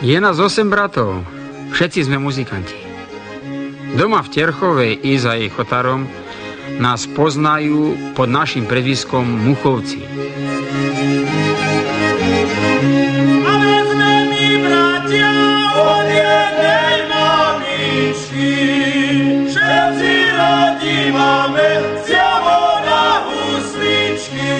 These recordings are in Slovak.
Je nás 8 bratov, všetci sme muzikanti. Doma v Terchovej i za jej chotárom nás poznajú pod našim prezviskom Muchovci. Ale sme my bratia od jednej mamičky, všetci radi máme zjavo na husličky.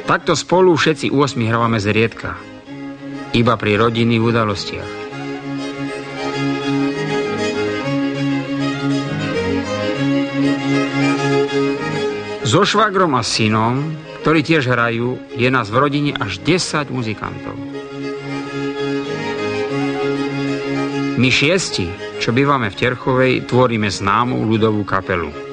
Takto spolu všetci 8 hrávame zriedka, iba pri rodinných udalostiach. So švagrom a synom, ktorí tiež hrajú, je nás v rodine až 10 muzikantov. My 6, čo bývame v Terchovej, tvoríme známu ľudovú kapelu.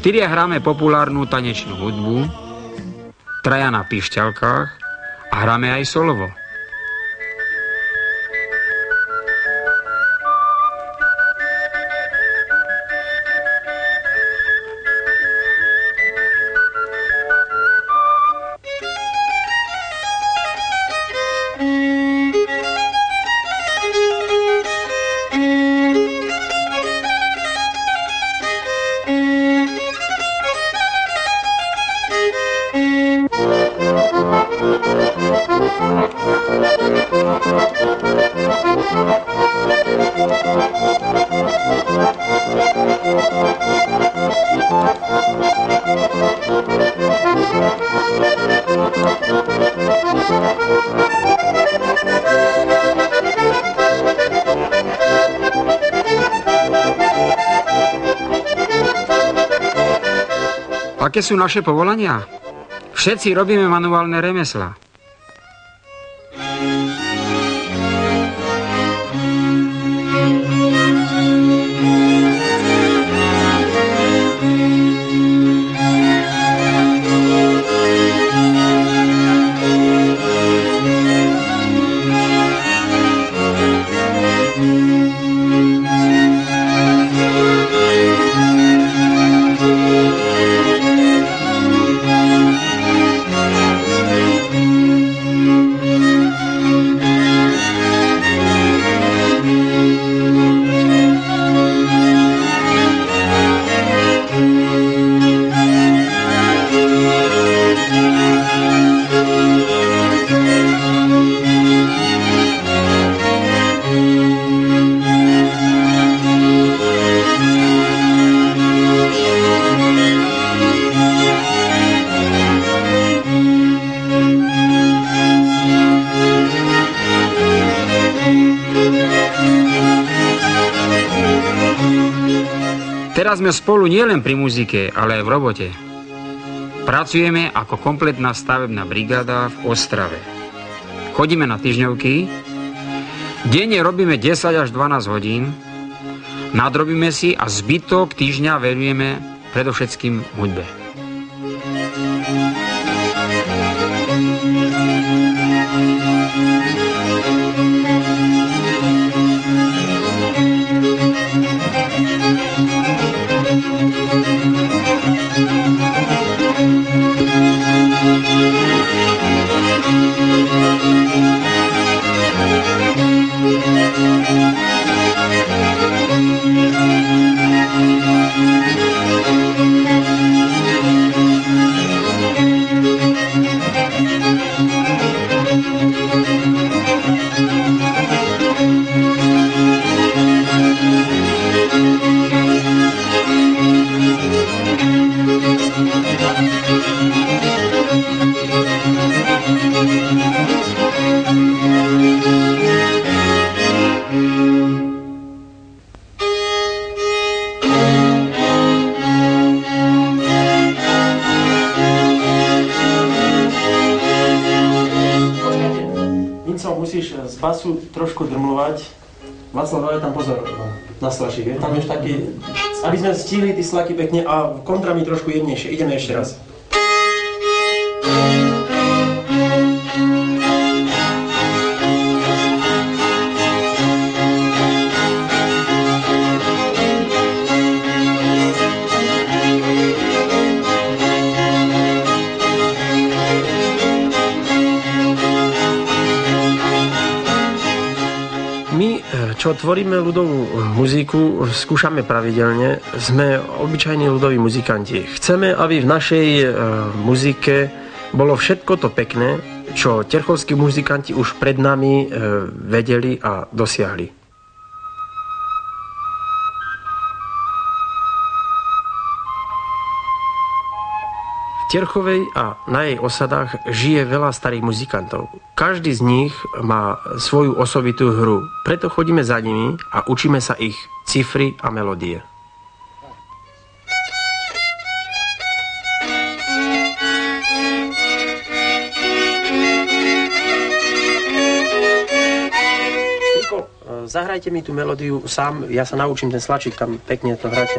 Štyria hráme populárnu tanečnú hudbu, traja na pišťalkách a hráme aj solovo. Aké sú naše povolania? Všetci robíme manuálne remeslá. Teraz sme spolu nielen pri muzike, ale aj v robote. Pracujeme ako kompletná stavebná brigáda v Ostrave. Chodíme na týždňovky, denne robíme 10 až 12 hodín, nadrobíme si a zbytok týždňa venujeme predovšetkým hudbe. basu trošku drmlovať. Václav, dávaj tam pozor na slačík, je tam už taký, aby sme stihli tí slaky pekne a kontrami trošku jemnejšie. Ideme ešte raz. Čo tvoríme ľudovú muziku, skúšame pravidelne, sme obyčajní ľudoví muzikanti. Chceme, aby v našej muzike bolo všetko to pekné, čo terchovskí muzikanti už pred nami vedeli a dosiahli. V Terchovej a na jej osadách žije veľa starých muzikantov. Každý z nich má svoju osobitú hru, preto chodíme za nimi a učíme sa ich cifry a melódie. Striko, zahrajte mi tú melódiu sám, ja sa naučím ten slačík, tam pekne to hráte.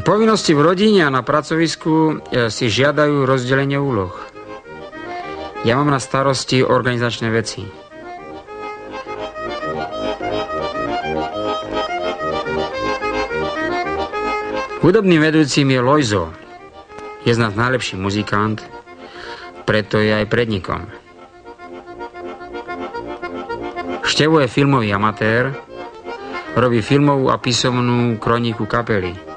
Povinnosti v rodine a na pracovisku si žiadajú rozdelenie úloh. Ja mám na starosti organizačné veci. Hudobným vedúcim je Lojzo. Je z nás najlepší muzikant, preto je aj prednikom. Števo je filmový amatér, robí filmovú a písomnú kroniku kapely.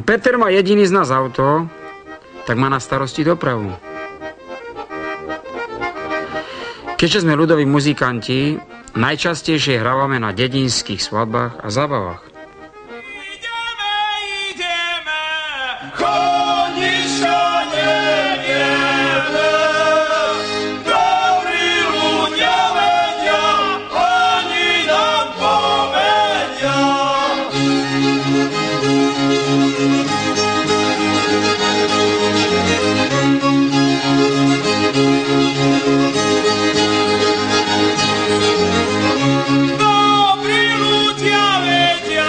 Peter má jediný z nás auto, tak má na starosti dopravu. Keďže sme ľudoví muzikanti, najčastejšie hrávame na dedinských svadbách a zábavách. Dobrí ľudia vedia,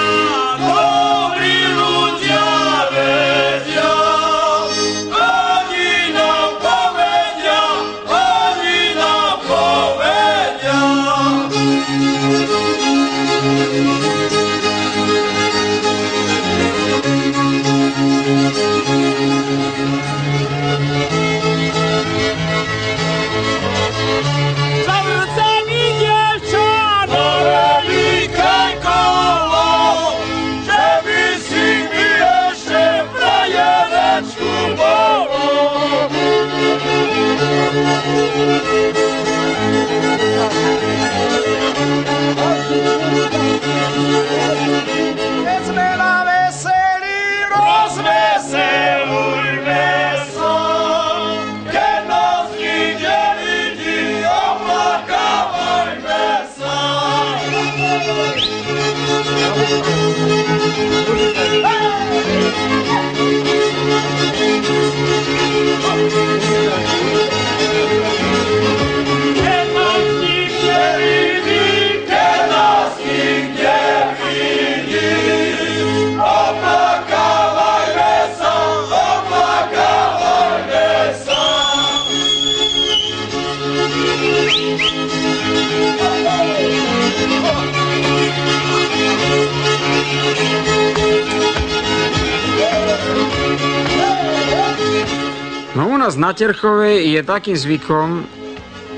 Na Terchovej je takým zvykom,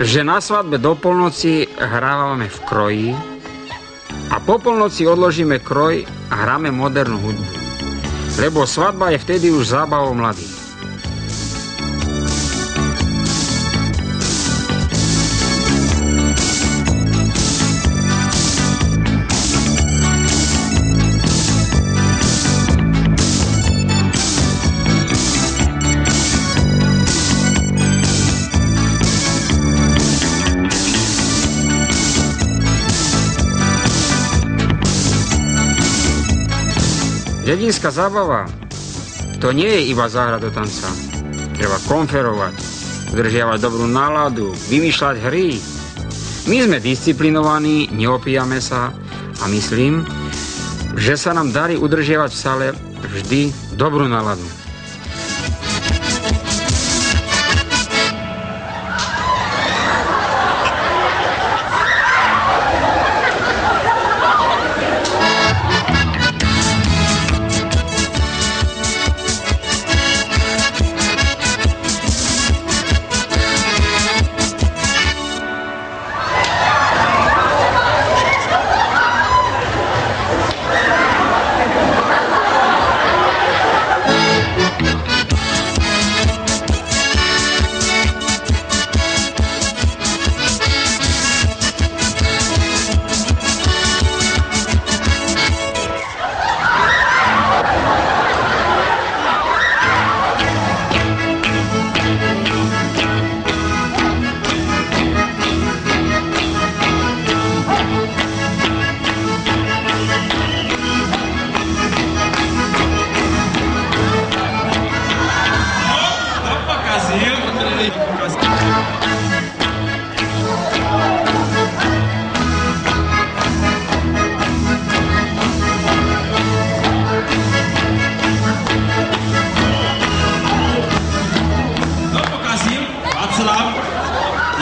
že na svadbe do polnoci hrávame v kroji a po polnoci odložíme kroj a hráme modernú hudbu. Lebo svadba je vtedy už zábavou mladých. Dedinská zábava, to nie je iba záhra do tanca. Treba konferovať, udržiavať dobrú náladu, vymýšľať hry. My sme disciplinovaní, neopíjame sa a myslím, že sa nám darí udržiavať v sále vždy dobrú náladu.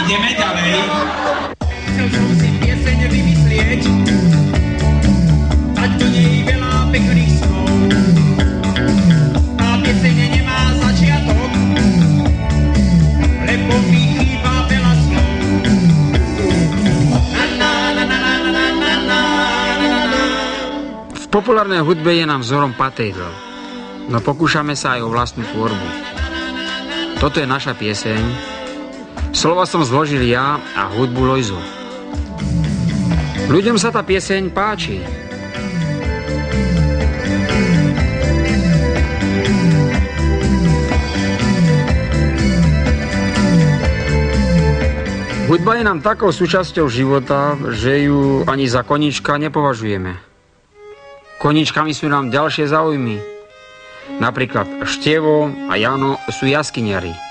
Ideme ďalej. Chcel som si pieseň vymyslieť, dať do nej veľa pekných slov. Tá pieseň nemá začiatok, lebo mi chýba veľa slov. V populárnej hudbe je nám vzorom Patejdl, no pokúšame sa aj o vlastnú tvorbu. Toto je naša pieseň. Slova som zložil ja a hudbu Lojzo. Ľuďom sa tá pieseň páči. Hudba je nám takou súčasťou života, že ju ani za koníčka nepovažujeme. Koníčkami sú nám ďalšie záujmy. Napríklad Števo a Jano sú jaskyniari.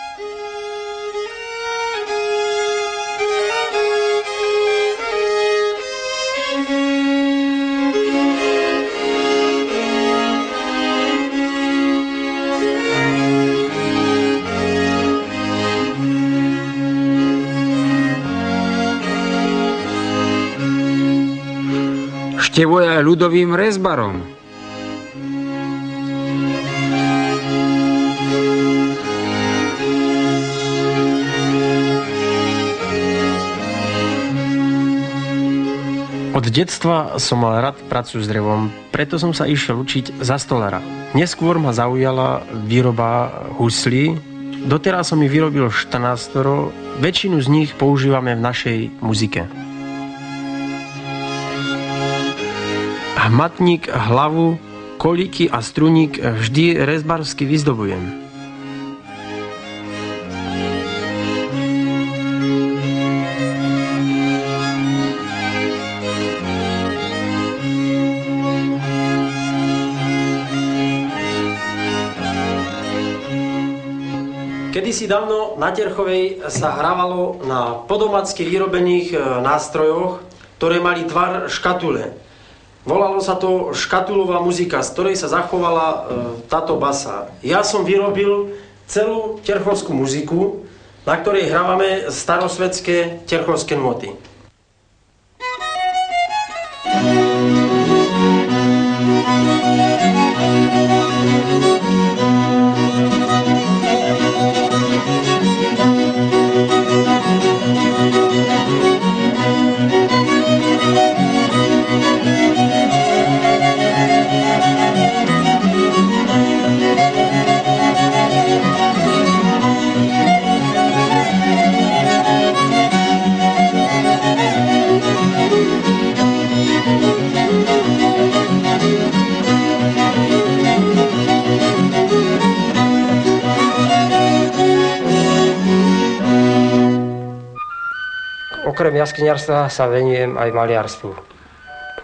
Števo je ľudovým rezbarom. Od detstva som mal rád pracu s drevom, preto som sa išiel učiť za stolára. Neskôr ma zaujala výroba huslí. Doteraz som ich vyrobil 14, väčšinu z nich používame v našej muzike. Hmatník, hlavu, kolíky a struník vždy rezbársky vyzdobujem. Kedysi dávno na Terchovej sa hrávalo na podomácky vyrobených nástrojoch, ktoré mali tvar škatule. Volalo sa to škatulová muzika, z ktorej sa zachovala táto basa. Ja som vyrobil celú terchovskú muziku, na ktorej hrávame starosvedské terchovské noty. Okrem jaskyniarstva sa venujem aj maliarstvu.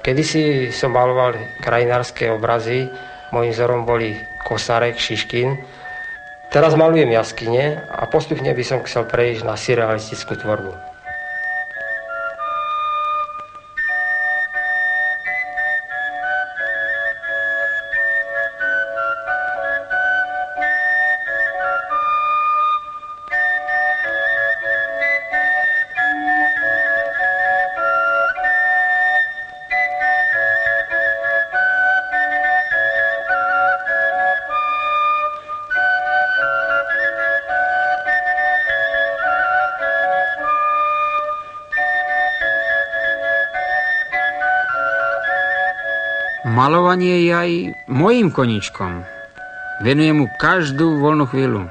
Kedysi som maloval krajinárske obrazy, mojím vzorom boli Kosárek, Šiškin. Teraz malujem jaskyne a postupne by som chcel prejsť na surrealistickú tvorbu. Malovanie je aj mojím koníčkom. Venujem mu každú voľnú chvíľu.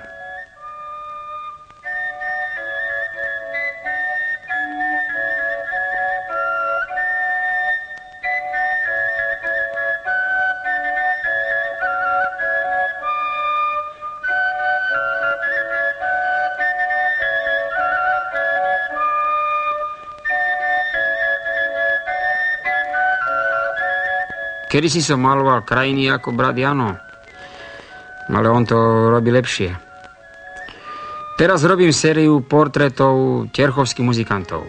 Kedysi som maloval krajiny ako brat Jano, ale on to robí lepšie. Teraz robím sériu portrétov terchovských muzikantov.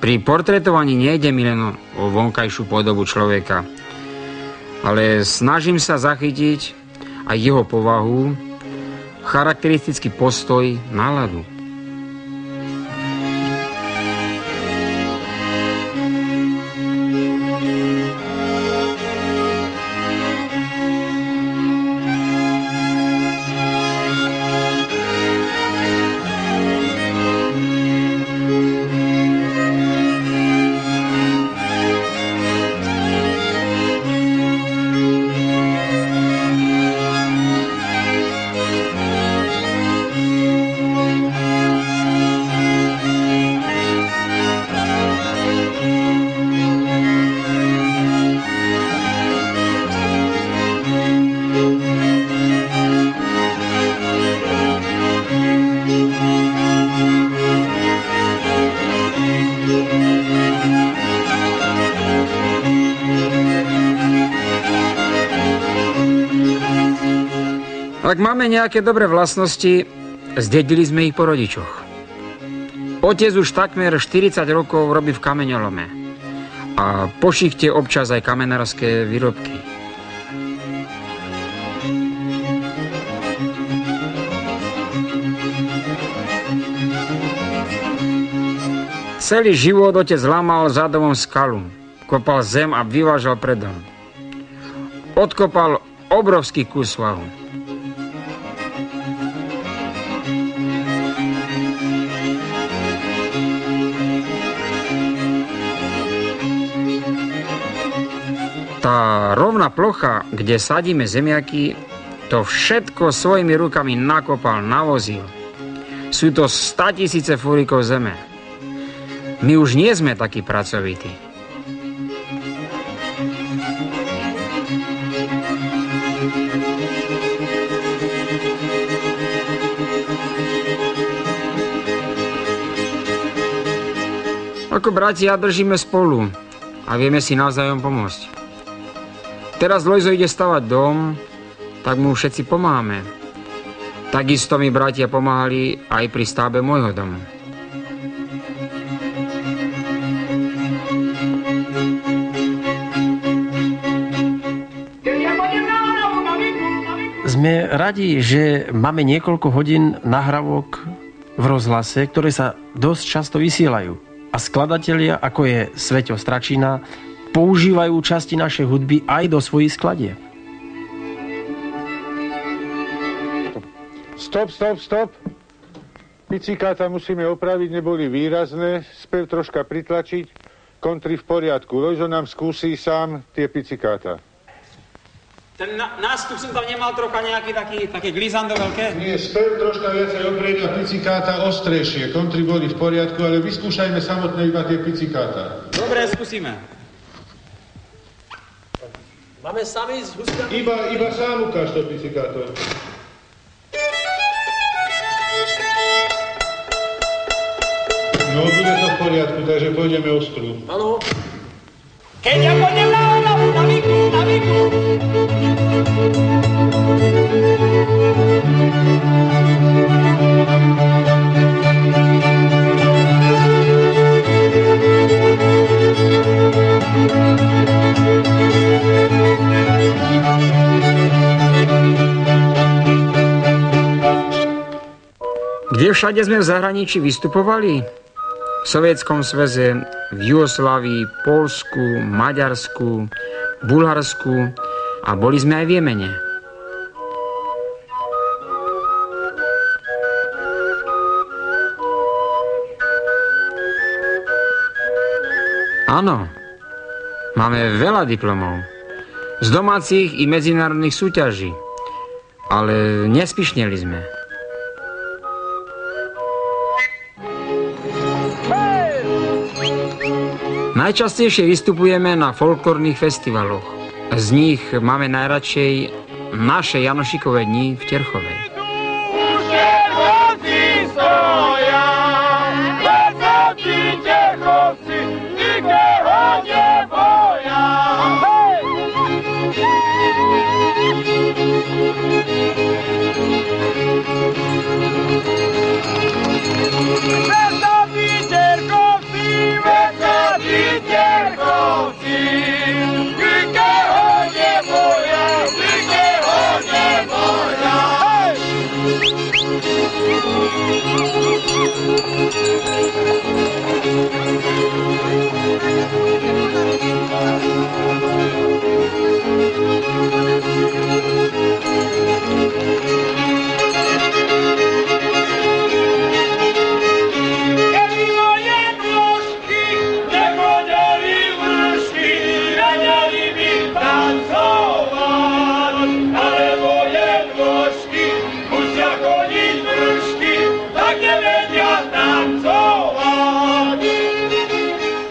Pri portretovaní nejde mi len o vonkajšiu podobu človeka, ale snažím sa zachytiť aj jeho povahu, charakteristický postoj, náladu. Ak máme nejaké dobré vlastnosti, zdedili sme ich po rodičoch. Otec už takmer 40 rokov robí v kameňolome a po šichte občas aj kamenárske výrobky. Celý život otec lámal za domom skalu, kopal zem a vyvážal pred dom. Odkopal obrovský kus svahu. Tá rovná plocha, kde sadíme zemiaky, to všetko svojimi rukami nakopal, navozil. Sú to 100 000 fúrikov zeme. My už nie sme takí pracovití. Ako bratia držíme spolu a vieme si navzájom pomôcť. Teraz Lojzo ide stavať dom, tak mu všetci pomáhame. Takisto mi bratia pomáhali aj pri stavbe môjho domu. Sme radi, že máme niekoľko hodín nahrávok v rozhlase, ktoré sa dosť často vysielajú. A skladatelia, ako je Sveťo Stračina, používajú časti našej hudby aj do svojich skladieb. Stop. Picikáta musíme opraviť, neboli výrazné. Spev troška pritlačiť. Kontry v poriadku. Lojzo nám skúsi sám tie picikáta. Ten nástup som tam nemal trocha nejaký také glizando veľké? Nie, spev troška viacej oprieť a picikáta ostrejšie. Kontry boli v poriadku, ale vyskúšajme samotné iba tie picikáta. Dobre, skúsime. Máme sami z huskami? Iba sám ukáž to picikáto. No, bude to v poriadku, takže pôjdeme ostru. Áno. Keď ja pôjdem na výku. Kde všade sme v zahraničí vystupovali? V Sovietskom sveze, v Jugoslávii, Poľsku, Maďarsku, Bulharsku a boli sme aj v Jemene. Áno, máme veľa diplomov. Z domácich i medzinárodných súťaží. Ale nespišneli sme. Najčastejšie vystupujeme na folklórnych festivaloch. Z nich máme najradšej naše Janošikové dni v Terchovej.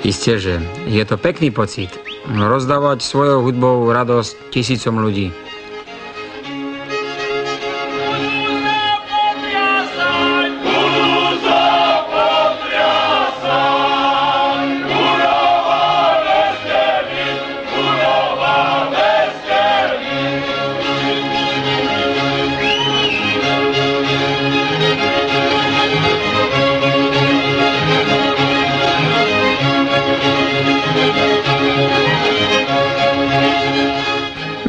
Isté, že je to pekný pocit rozdávať svojou hudbou radosť tisícom ľudí.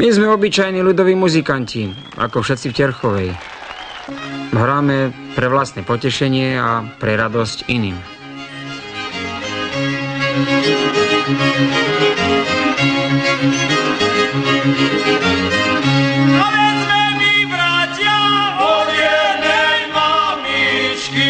My sme obyčajní ľudoví muzikanti, ako všetci v Terchovej. Hráme pre vlastné potešenie a pre radosť iným. Povedzme mi, bratia, od jednej mamičky.